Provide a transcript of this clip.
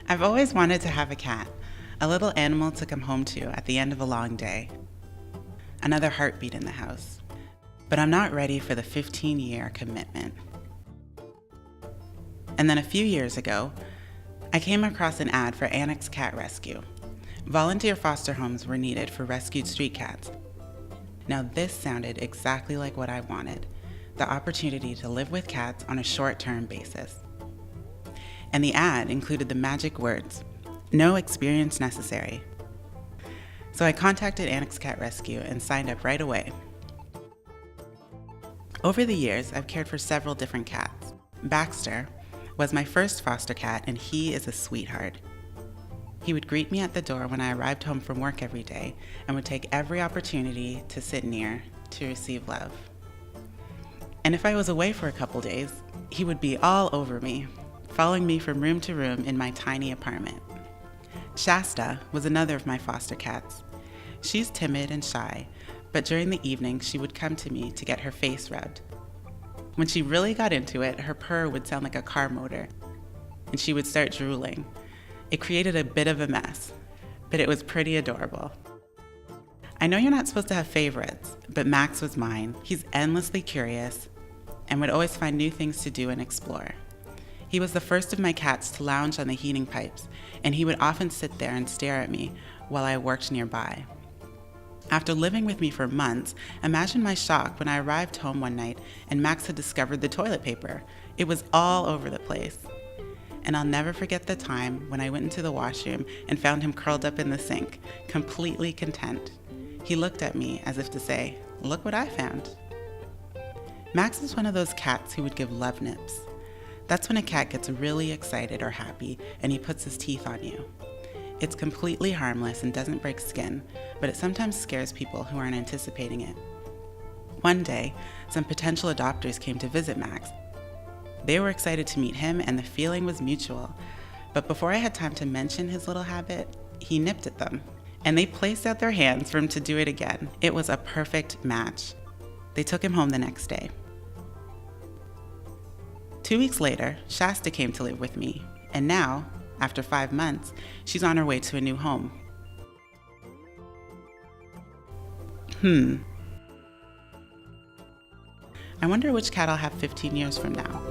I've always wanted to have a cat, a little animal to come home to at the end of a long day. Another heartbeat in the house. But I'm not ready for the 15-year commitment. And then a few years ago, I came across an ad for Annex Cat Rescue. Volunteer foster homes were needed for rescued street cats. Now this sounded exactly like what I wanted, the opportunity to live with cats on a short-term basis. And the ad included the magic words, "No experience necessary." So I contacted Annex Cat Rescue and signed up right away. Over the years, I've cared for several different cats. Baxter was my first foster cat, and he is a sweetheart. He would greet me at the door when I arrived home from work every day and would take every opportunity to sit near to receive love. And if I was away for a couple days, he would be all over me, following me from room to room in my tiny apartment. Shasta was another of my foster cats. She's timid and shy, but during the evening she would come to me to get her face rubbed. When she really got into it, her purr would sound like a car motor, and she would start drooling. It created a bit of a mess, but it was pretty adorable. I know you're not supposed to have favorites, but Max was mine. He's endlessly curious and would always find new things to do and explore. He was the first of my cats to lounge on the heating pipes, and he would often sit there and stare at me while I worked nearby. After living with me for months, imagine my shock when I arrived home one night and Max had discovered the toilet paper. It was all over the place. And I'll never forget the time when I went into the washroom and found him curled up in the sink, completely content. He looked at me as if to say, "Look what I found." Max is one of those cats who would give love nips. That's when a cat gets really excited or happy and he puts his teeth on you. It's completely harmless and doesn't break skin, but it sometimes scares people who aren't anticipating it. One day, some potential adopters came to visit Max. They were excited to meet him and the feeling was mutual. But before I had time to mention his little habit, he nipped at them. And they placed out their hands for him to do it again. It was a perfect match. They took him home the next day. 2 weeks later, Shasta came to live with me. And now, after 5 months, she's on her way to a new home. I wonder which cat I'll have 15 years from now.